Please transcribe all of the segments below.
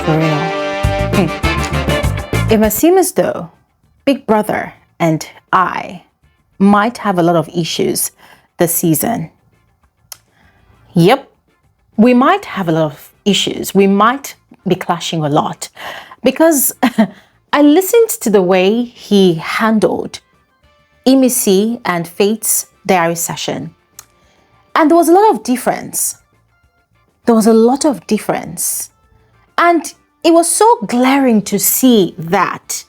For real. It might seem as though Big Brother and I might have a lot of issues this season. Yep, we might have a lot of issues. We might be clashing a lot because I listened to the way he handled Imisi and Faith's diary session. And there was a lot of difference. And it was so glaring to see that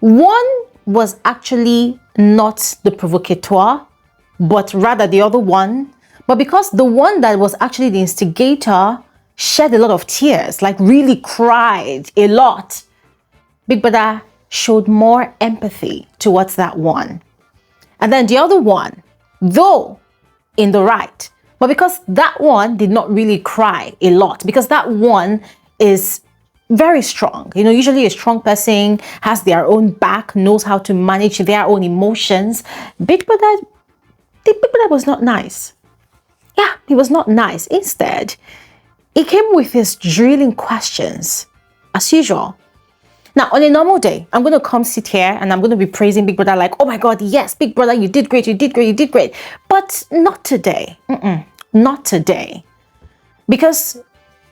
one was actually not the provocateur, but rather the other one. But because the one that was actually the instigator shed a lot of tears, like really cried a lot, Big Brother showed more empathy towards that one. And then the other one, though in the right, but because that one did not really cry a lot, because that one is very strong. You know, usually a strong person has their own back, knows how to manage their own emotions. Big Brother was not nice. Yeah, he was not nice. Instead, he came with his drilling questions, as usual. Now, on a normal day, I'm going to come sit here and I'm going to be praising Big Brother like, oh my God, yes, Big Brother, you did great, you did great, you did great. But not today. Not today. Because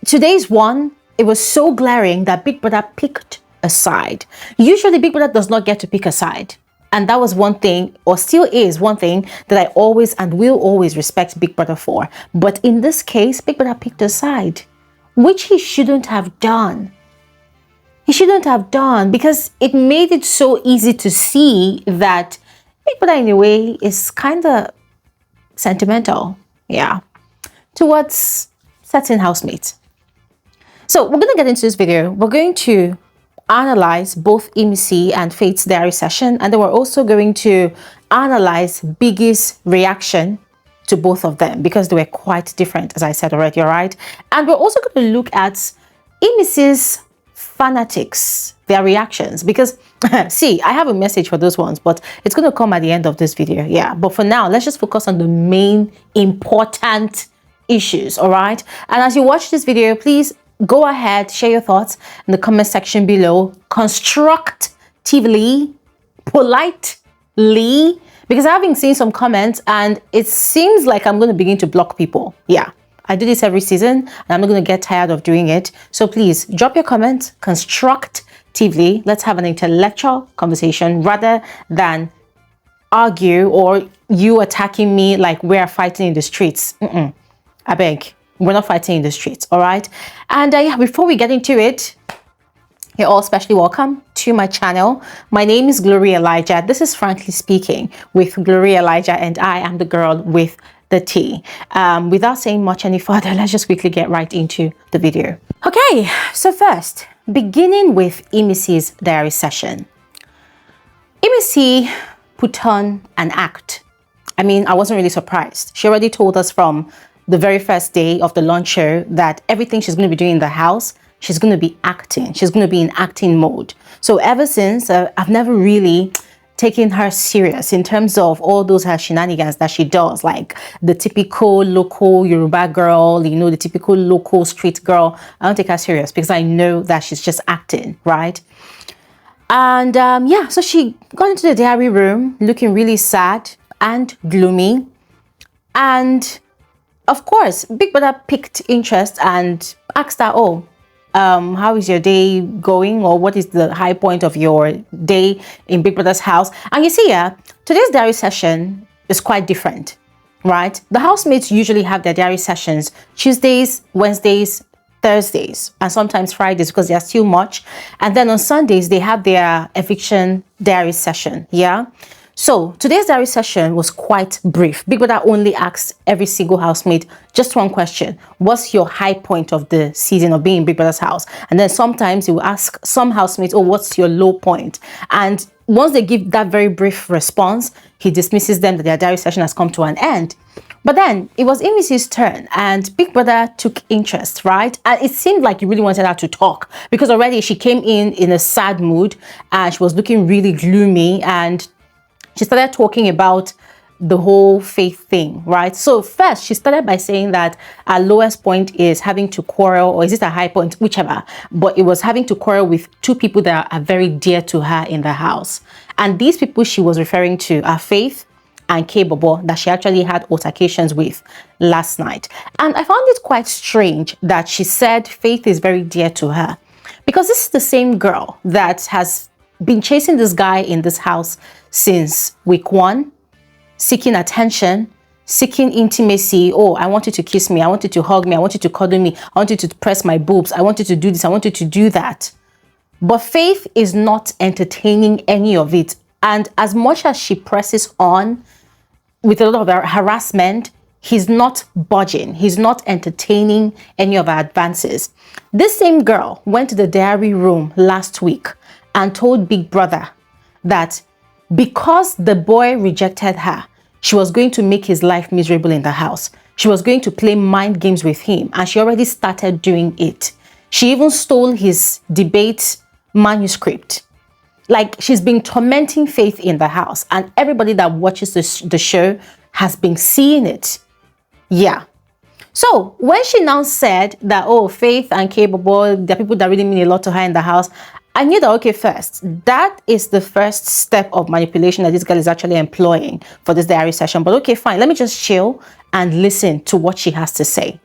today's one, it was so glaring that Big Brother picked a side. Usually, Big Brother does not get to pick a side. And that was one thing, or still is one thing, that I always and will always respect Big Brother for. But in this case, Big Brother picked a side, which he shouldn't have done. He shouldn't have done, because it made it so easy to see that Big Brother in a way is kind of sentimental, yeah, towards certain housemates. So we're going to get into this video. We're going to analyze both Imisi and Faith's diary session, and then we're also going to analyze Biggie's reaction to both of them, because they were quite different, as I said already, all right? And we're also going to look at Imisi's fanatics, their reactions, because see, I have a message for those ones, but it's going to come at the end of this video. Yeah, but for now, let's just focus on the main important issues, all right? And as you watch this video, please go ahead, share your thoughts in the comment section below, constructively, politely, because I've been seeing some comments and it seems like I'm going to begin to block people. Yeah, I do this every season and I'm not going to get tired of doing it. So please drop your comments constructively. Let's have an intellectual conversation rather than argue or you attacking me like we're fighting in the streets. I beg. We're not fighting in the streets, all right? And yeah, before we get into it, you're all especially welcome to my channel. My name is Gloria Elijah. This is Frankly Speaking with Gloria Elijah, and I am the girl with the T. Without saying much any further, let's just quickly get right into the video. Okay, so first, beginning with Imisi's diary session. Imisi put on an act. I mean, I wasn't really surprised. She already told us from the very first day of the launch show that everything she's going to be doing in the house, she's going to be acting. She's going to be in acting mode. So ever since, I've never really taken her serious in terms of all those her shenanigans that she does, like the typical local Yoruba girl, you know, the typical local street girl. I don't take her serious because I know that she's just acting, right? And yeah, so she got into the diary room looking really sad and gloomy. And of course, Big Brother picked interest and asked her, oh, how is your day going? Or what is the high point of your day in Big Brother's house? And you see, yeah, today's diary session is quite different, right? The housemates usually have their diary sessions Tuesdays, Wednesdays, Thursdays, and sometimes Fridays because there's still much. And then on Sundays, they have their eviction diary session, yeah? So today's diary session was quite brief. Big Brother only asked every single housemate just one question. What's your high point of the season of being in Big Brother's house? And then sometimes he will ask some housemates, oh, what's your low point? And once they give that very brief response, he dismisses them that their diary session has come to an end. But then it was Imisi's turn and Big Brother took interest, right? And it seemed like he really wanted her to talk because already she came in a sad mood and she was looking really gloomy, and she started talking about the whole Faith thing, right? So first, she started by saying that her lowest point is having to quarrel, or is it a high point, whichever, but it was having to quarrel with two people that are very dear to her in the house. And these people she was referring to are Faith and K-Bobo, that she actually had altercations with last night. And I found it quite strange that she said Faith is very dear to her, because this is the same girl that has been chasing this guy in this house since week 1, seeking attention, seeking intimacy. Oh, I want you to kiss me. I want you to hug me. I want you to cuddle me. I want you to press my boobs. I want you to do this. I want you to do that. But Faith is not entertaining any of it. And as much as she presses on with a lot of harassment, he's not budging. He's not entertaining any of her advances. This same girl went to the diary room last week and told Big Brother that because the boy rejected her, she was going to make his life miserable in the house. She was going to play mind games with him, and she already started doing it. She even stole his debate manuscript. Like, she's been tormenting Faith in the house, and everybody that watches the show has been seeing it. Yeah. So when she now said that, oh, Faith and K-Bobo, they're people that really mean a lot to her in the house, I knew that, okay, first, that is the first step of manipulation that this girl is actually employing for this diary session. But okay, fine, let me just chill and listen to what she has to say.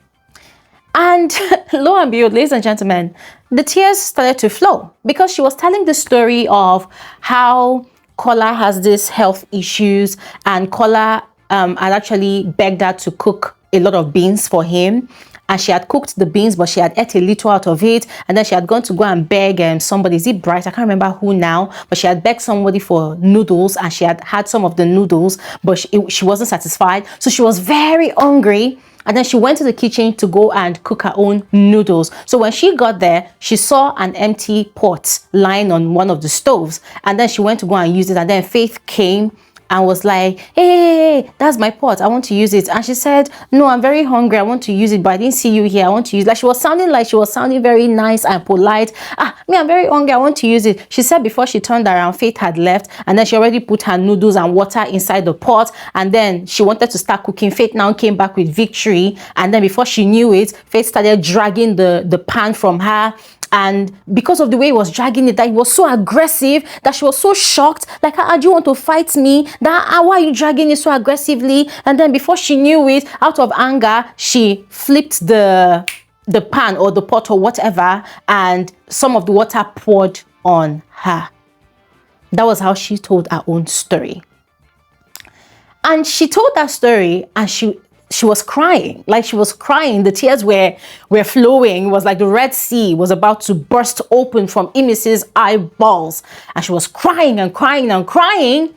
And lo and behold, ladies and gentlemen, the tears started to flow, because she was telling the story of how Kola has these health issues, and Kola had actually begged her to cook a lot of beans for him. And she had cooked the beans, but she had ate a little out of it. And then she had gone to go and beg somebody, is it Bright? I can't remember who now, but she had begged somebody for noodles, and she had had some of the noodles, but she wasn't satisfied. So she was very hungry. And then she went to the kitchen to go and cook her own noodles. So when she got there, she saw an empty pot lying on one of the stoves. And then she went to go and use it. And then Faith came and was like, hey, that's my pot, I want to use it. And she said, no, I'm very hungry, I want to use it, but I didn't see you here, I want to use it. Like, she was sounding very nice and polite. Me, I'm very hungry, I want to use it. She said before she turned around, Faith had left, and then she already put her noodles and water inside the pot, and then she wanted to start cooking. Faith now came back with victory, and then before she knew it, Faith started dragging the pan from her. And because of the way he was dragging it, that he was so aggressive, that she was so shocked. Like, do you want to fight me? Why are you dragging it so aggressively? And then before she knew it, out of anger, she flipped the pan or the pot or whatever, and some of the water poured on her. That was how she told her own story. And she told that story, and she was crying. Like, she was crying. The tears were flowing. It was like the Red Sea was about to burst open from Imisi's eyeballs. And she was crying and crying and crying,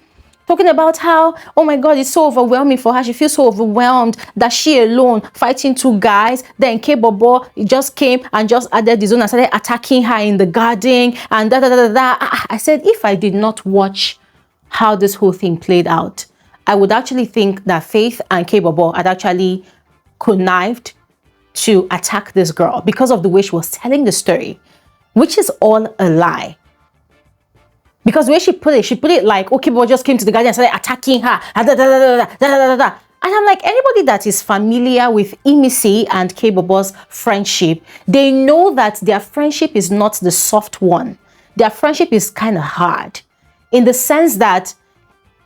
talking about how, oh my God, it's so overwhelming for her. She feels so overwhelmed that she alone fighting two guys. Then K-Bobo just came and just added his own and started attacking her in the garden and da da da da. I said, if I did not watch how this whole thing played out, I would actually think that Faith and K-Bobo had actually connived to attack this girl because of the way she was telling the story, which is all a lie. Because the way she put it like, okay, K-Bobo just came to the garden and started attacking her. And I'm like, anybody that is familiar with Imisi and K-Bobo's friendship, they know that their friendship is not the soft one. Their friendship is kind of hard, in the sense that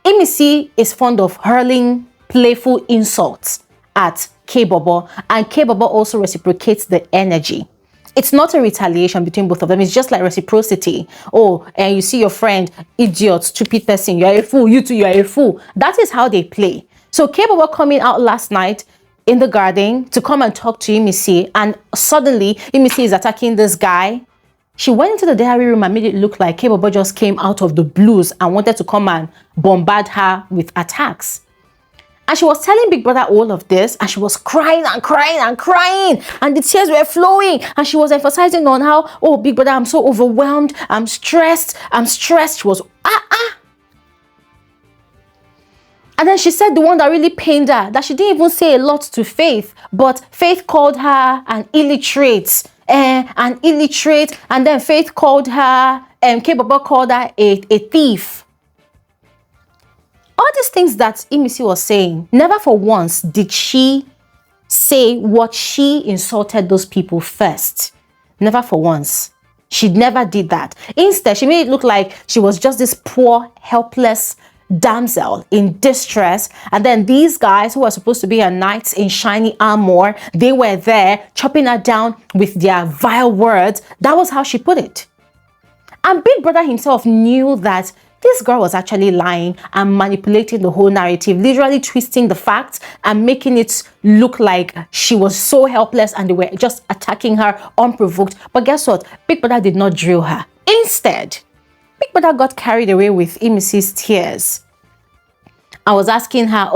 Imisi is fond of hurling playful insults at K-Bobo, and K-Bobo also reciprocates the energy. It's not a retaliation between both of them. It's just like reciprocity. Oh, and you see your friend, idiot, stupid person, you're a fool, you too, you're a fool. That is how they play. So K-Bobo coming out last night in the garden to come and talk to Imisi, and suddenly Imisi is attacking this guy. She went into the diary room and made it look like K-Bobo just came out of the blues and wanted to come and bombard her with attacks. And she was telling Big Brother all of this, and she was crying and crying and crying, and the tears were flowing, and she was emphasizing on how, oh, Big Brother, I'm so overwhelmed, I'm stressed. She was, And then she said the one that really pained her, that she didn't even say a lot to Faith, but Faith called her an illiterate, and then Faith called her, K-Bobo called her a thief. all these things that Imisi was saying, never for once did she say what she insulted those people first. Never for once. She never did that. Instead, she made it look like she was just this poor, helpless damsel in distress, and then these guys who were supposed to be her knights in shiny armor, they were there chopping her down with their vile words. That was how she put it. And Big Brother himself knew that this girl was actually lying and manipulating the whole narrative, literally twisting the facts and making it look like she was so helpless and they were just attacking her unprovoked. But guess what? Big Brother did not drill her. Instead, Big Brother got carried away with Imisi's tears. I was asking her,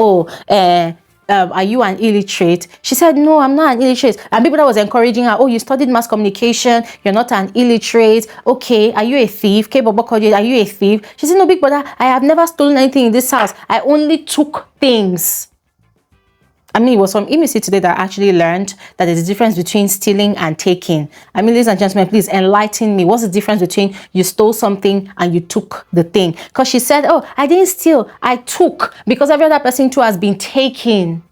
are you an illiterate? She said, no, I'm not an illiterate. And Big Brother was encouraging her, oh, you studied mass communication, you're not an illiterate. Okay, are you a thief? Are you a thief? She said, no, Big Brother, I have never stolen anything in this house. I only took things. I mean, it was from Imisi today that I actually learned that there's a difference between stealing and taking. I mean, ladies and gentlemen, please enlighten me. What's the difference between you stole something and you took the thing? Because she said, oh, I didn't steal, I took, because every other person too has been taken.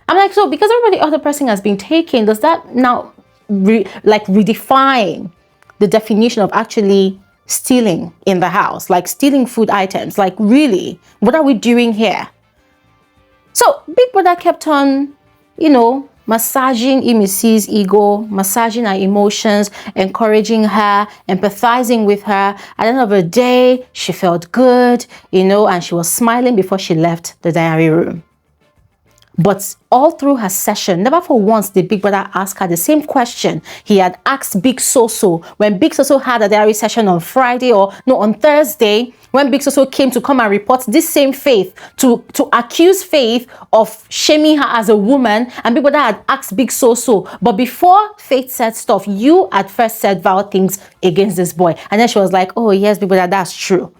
I'm like, so because every other person has been taken, does that now redefine the definition of actually stealing in the house? Like stealing food items? Like really, what are we doing here? So Big Brother kept on, massaging Imisi's ego, massaging her emotions, encouraging her, empathizing with her. At the end of the day, she felt good, and she was smiling before she left the diary room. But all through her session, never for once did Big Brother ask her the same question he had asked Big Soso when Big Soso had a diary session on on Thursday, when Big Soso came to come and report this same Faith, to accuse Faith of shaming her as a woman. And Big Brother had asked Big Soso, but before Faith said stuff, you at first said vile things against this boy. And then she was like, oh yes, Big Brother, that's true.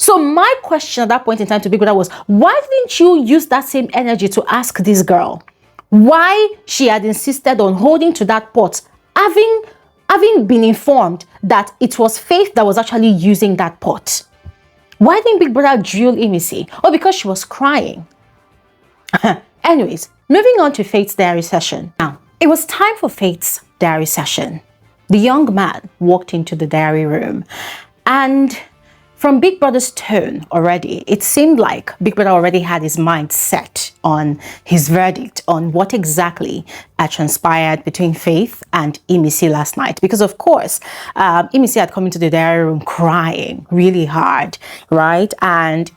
So my question at that point in time to Big Brother was, why didn't you use that same energy to ask this girl why she had insisted on holding to that pot, having been informed that it was Faith that was actually using that pot? Why didn't Big Brother drill Imisi? Oh, because she was crying. Anyways, moving on to Faith's diary session. Now, it was time for Faith's diary session. The young man walked into the diary room, and from Big Brother's tone already, it seemed like Big Brother already had his mind set on his verdict on what exactly transpired between Faith and Imisi last night. Because of course, Imisi had come into the diary room crying really hard, right? And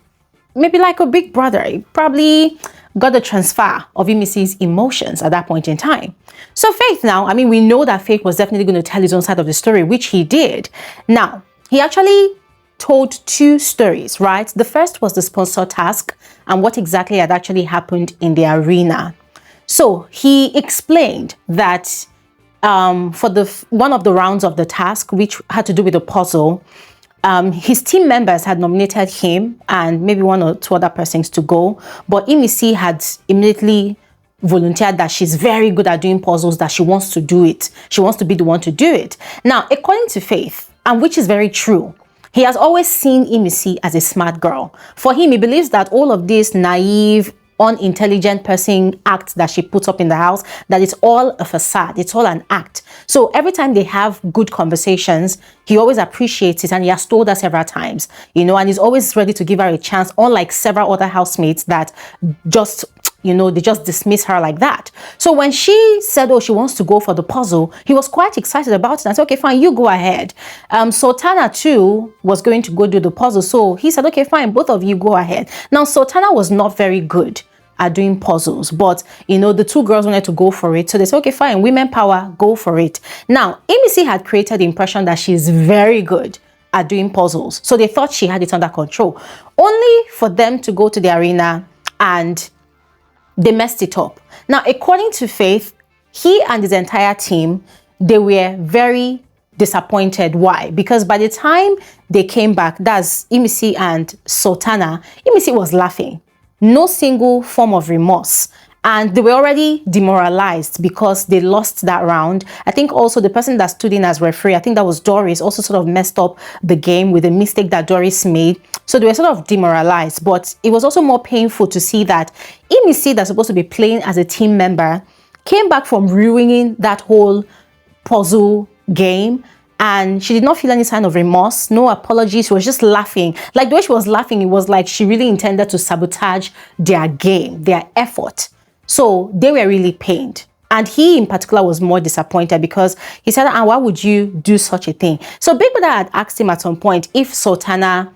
maybe like a Big Brother, he probably got the transfer of Imisi's emotions at that point in time. So Faith now, I mean, we know that Faith was definitely going to tell his own side of the story, which he did. Now, he actually told two stories, right? The first was the sponsor task and what exactly had actually happened in the arena. So he explained that for one of the rounds of the task, which had to do with the puzzle, his team members had nominated him and maybe one or two other persons to go, but Imisi had immediately volunteered that she's very good at doing puzzles, that she wants to do it. She wants to be the one to do it. Now, according to Faith, and which is very true, he has always seen Imisi as a smart girl. For him, he believes that all of this naive, unintelligent person act that she puts up in the house, that it's all a facade, it's all an act. So every time they have good conversations, he always appreciates it, and he has told her several times, and he's always ready to give her a chance, unlike several other housemates that just, they just dismiss her like that. So when she said, oh, she wants to go for the puzzle, he was quite excited about it and said, okay, fine, you go ahead. Sultana too was going to go do the puzzle. So he said, okay, fine, both of you go ahead. Now, Sultana was not very good at doing puzzles, but the two girls wanted to go for it, so they said, okay, fine, women power, go for it. Now, Imisi had created the impression that she's very good at doing puzzles, so they thought she had it under control, only for them to go to the arena and they messed it up. Now, according to Faith, he and his entire team, they were very disappointed. Why? Because by the time they came back, that's Imisi and Sultana, Imisi was laughing. No single form of remorse. And they were already demoralized because they lost that round. I think also the person that stood in as referee, I think that was Doris, also sort of messed up the game with a mistake that Doris made. So they were sort of demoralized. But it was also more painful to see that Imisi, that's supposed to be playing as a team member, came back from ruining that whole puzzle game. And she did not feel any sign of remorse, no apologies. She was just laughing. Like the way she was laughing, it was like she really intended to sabotage their game, their effort. So they were really pained. And he in particular was more disappointed because he said, why would you do such a thing? So Big Brother had asked him at some point if Sultana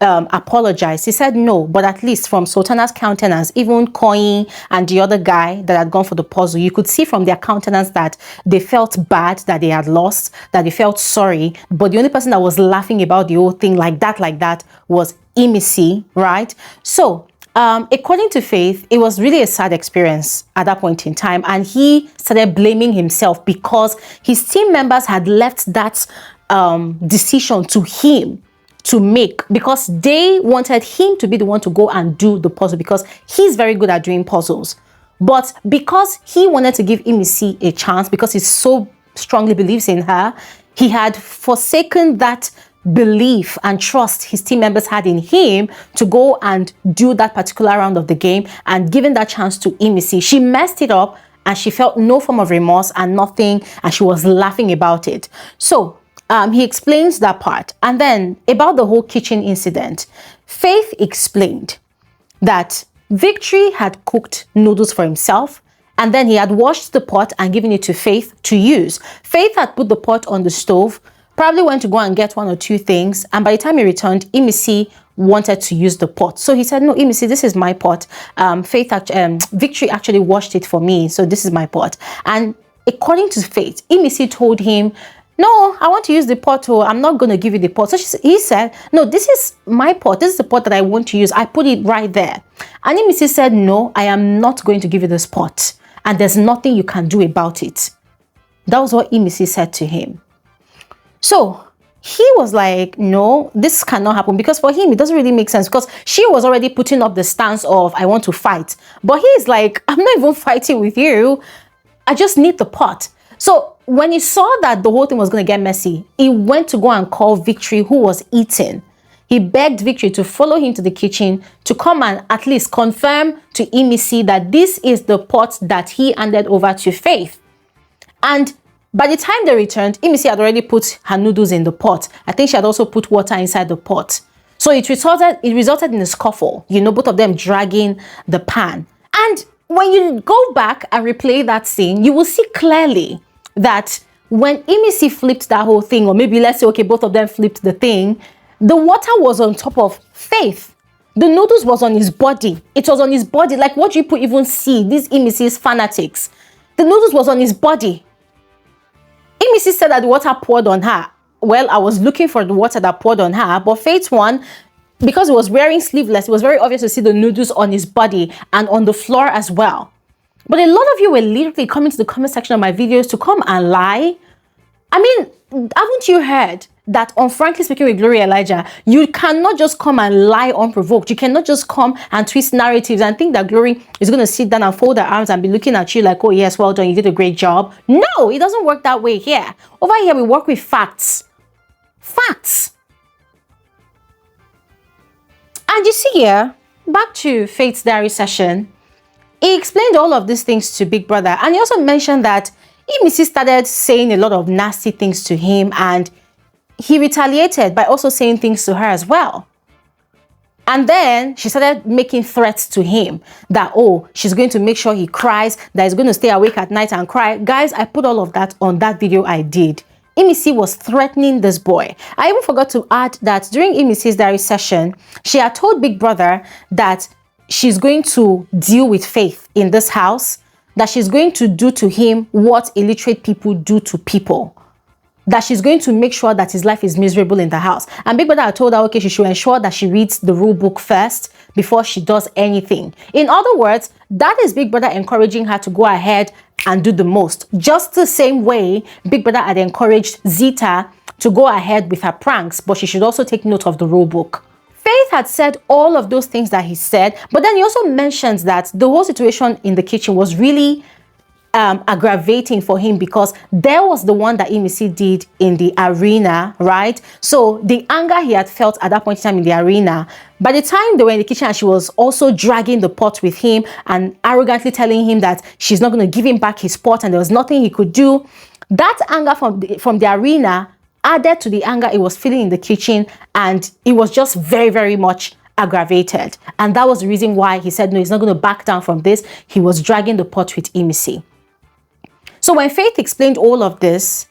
apologized. He said no, but at least from Sultana's countenance, even Koi and the other guy that had gone for the puzzle, you could see from their countenance that they felt bad that they had lost, that they felt sorry. But the only person that was laughing about the whole thing like that was Imisi, right? So according to Faith, it was really a sad experience at that point in time, and he started blaming himself because his team members had left that decision to him to make, because they wanted him to be the one to go and do the puzzle because he's very good at doing puzzles. But because he wanted to give Imisi a chance, because he so strongly believes in her, he had forsaken that belief and trust his team members had in him to go and do that particular round of the game and giving that chance to Imisi. She messed it up and she felt no form of remorse and nothing, and she was laughing about it. So he explains that part. And then about the whole kitchen incident, Faith explained that Victory had cooked noodles for himself, and then he had washed the pot and given it to Faith to use. Faith had put the pot on the stove, probably went to go and get one or two things, and by the time he returned, Imisi wanted to use the pot. So he said, no, Imisi, this is my pot. Victory actually washed it for me, so this is my pot. And according to Faith, Imisi told him, no, I want to use the pot, or I'm not going to give you the pot. So he said, no, this is my pot. This is the pot that I want to use. I put it right there. And Imisi said, no, I am not going to give you this pot. And there's nothing you can do about it. That was what Imisi said to him. So he was like, no, this cannot happen, because for him, it doesn't really make sense, because she was already putting up the stance of, I want to fight. But he's like, I'm not even fighting with you. I just need the pot. So when he saw that the whole thing was going to get messy, he went to go and call Victory, who was eating. He begged Victory to follow him to the kitchen to come and at least confirm to Imisi that this is the pot that he handed over to Faith. And by the time they returned, Imisi had already put her noodles in the pot. I think she had also put water inside the pot. So it resulted in a scuffle, you know, both of them dragging the pan. And when you go back and replay that scene, you will see clearly that when Imisi flipped that whole thing, or maybe let's say, okay, both of them flipped the thing, the water was on top of Faith. The noodles was on his body. It was on his body. Like, what you could even see, these Imisi's fanatics. The noodles was on his body. Imisi said that the water poured on her. Well, I was looking for the water that poured on her, but Faith won, because he was wearing sleeveless, it was very obvious to see the noodles on his body and on the floor as well. But a lot of you were literally coming to the comment section of my videos to come and lie. I mean, haven't you heard that on Frankly Speaking with Glory Elijah, you cannot just come and lie unprovoked. You cannot just come and twist narratives and think that Glory is going to sit down and fold her arms and be looking at you like, oh yes, well done, you did a great job. No, it doesn't work that way here. Over here, we work with facts. Facts. And you see here, back to Faith's diary session, he explained all of these things to Big Brother. And he also mentioned that Imisi started saying a lot of nasty things to him, and he retaliated by also saying things to her as well. And then she started making threats to him that, oh, she's going to make sure he cries, that he's going to stay awake at night and cry. Guys, I put all of that on that video I did. Imisi was threatening this boy. I even forgot to add that during Imisi's diary session, she had told Big Brother that she's going to deal with Faith in this house, that she's going to do to him what illiterate people do to people, that she's going to make sure that his life is miserable in the house. And Big Brother had told her, okay, she should ensure that she reads the rule book first before she does anything. In other words, that is Big Brother encouraging her to go ahead and do the most. Just the same way Big Brother had encouraged Zita to go ahead with her pranks, but she should also take note of the rule book. Faith had said all of those things that he said, but then he also mentions that the whole situation in the kitchen was really aggravating for him because there was the one that Imisi did in the arena, right? So the anger he had felt at that point in time in the arena, by the time they were in the kitchen and she was also dragging the pot with him and arrogantly telling him that she's not going to give him back his pot and there was nothing he could do, that anger from the arena added to the anger he was feeling in the kitchen, and it was just very, very much aggravated. And that was the reason why he said no, he's not going to back down from this. He was dragging the pot with Imisi. So when Faith explained all of this,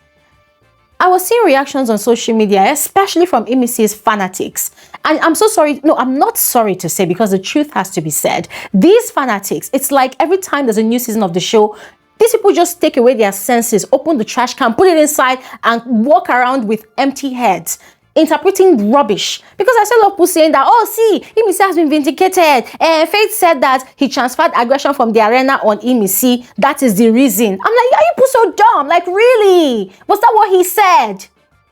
I was seeing reactions on social media, especially from Imisi's fanatics. And I'm so sorry. No, I'm not sorry to say, because the truth has to be said. These fanatics, it's like every time there's a new season of the show, these people just take away their senses, open the trash can, put it inside, and walk around with empty heads, interpreting rubbish. Because I saw a lot of people saying that, oh, see, Imisi has been vindicated. Faith said that he transferred aggression from the arena on Imisi. That is the reason. I'm like, are you people so dumb? Like, really? Was that what he said?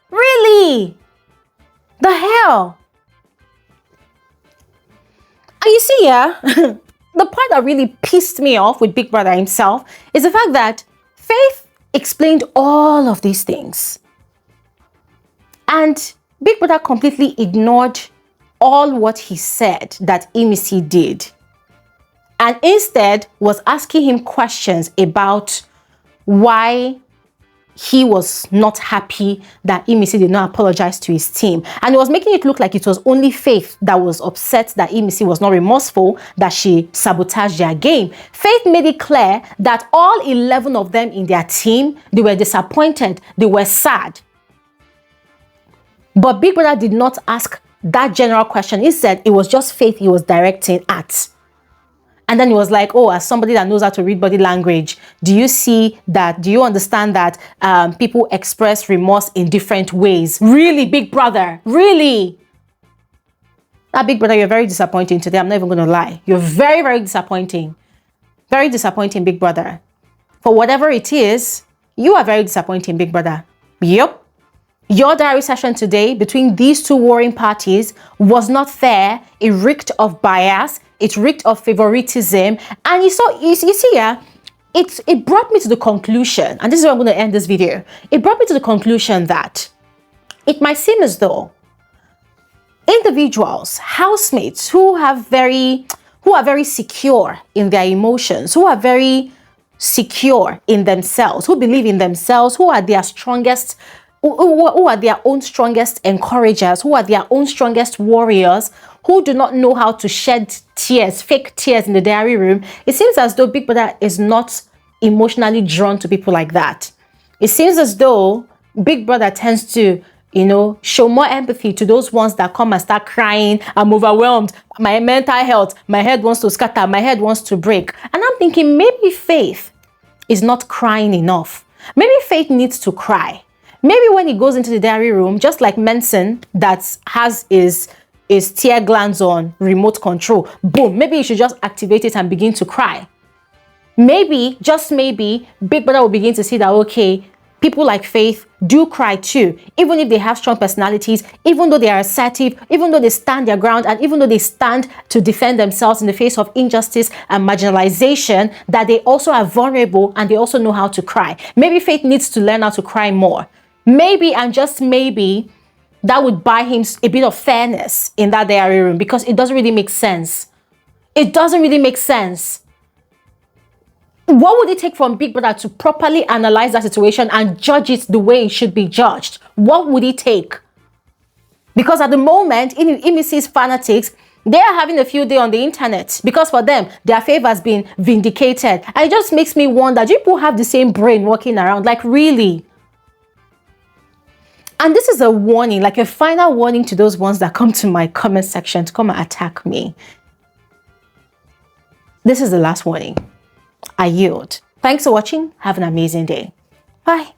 Really? The hell? And you see, yeah, the part that really pissed me off with Big Brother himself is the fact that Faith explained all of these things. And Big Brother completely ignored all what he said that Imisi did, and instead was asking him questions about why he was not happy that Imisi did not apologize to his team. And he was making it look like it was only Faith that was upset that Imisi was not remorseful, that she sabotaged their game. Faith made it clear that all 11 of them in their team, they were disappointed, they were sad. But Big Brother did not ask that general question. Instead, it was just Faith he was directing at. And then he was like, oh, as somebody that knows how to read body language, do you see that, do you understand that people express remorse in different ways? Really, Big Brother? Really? Now, Big Brother, you're very disappointing today. I'm not even going to lie. You're very, very disappointing. Very disappointing, Big Brother. For whatever it is, you are very disappointing, Big Brother. Yup. Your diary session today between these two warring parties was not fair. It reeked of bias. It reeked of favoritism. And you see, yeah, it brought me to the conclusion, and this is where I'm going to end this video. It brought me to the conclusion that it might seem as though individuals, housemates who are very secure in their emotions, who are very secure in themselves, who believe in themselves, who are their strongest, who are their own strongest encouragers, who are their own strongest warriors, who do not know how to shed tears, fake tears in the diary room. It seems as though Big Brother is not emotionally drawn to people like that. It seems as though Big Brother tends to, you know, show more empathy to those ones that come and start crying. I'm overwhelmed. My mental health, my head wants to scatter, my head wants to break. And I'm thinking maybe Faith is not crying enough. Maybe Faith needs to cry. Maybe when he goes into the diary room, just like Manson that has his tear glands on remote control, boom, maybe he should just activate it and begin to cry. Maybe, just maybe, Big Brother will begin to see that, okay, people like Faith do cry too, even if they have strong personalities, even though they are assertive, even though they stand their ground, and even though they stand to defend themselves in the face of injustice and marginalization, that they also are vulnerable and they also know how to cry. Maybe Faith needs to learn how to cry more. Maybe, and just maybe, that would buy him a bit of fairness in that diary room, because it doesn't really make sense. It doesn't really make sense. What would it take from Big Brother to properly analyze that situation and judge it the way it should be judged? What would it take? Because at the moment, in Imisi's fanatics, they are having a field day on the internet, because for them, their favor has been vindicated. And it just makes me wonder, do people have the same brain walking around? Like, really? And this is a warning, like a final warning to those ones that come to my comment section to come and attack me. This is the last warning. I yield. Thanks for watching. Have an amazing day. Bye.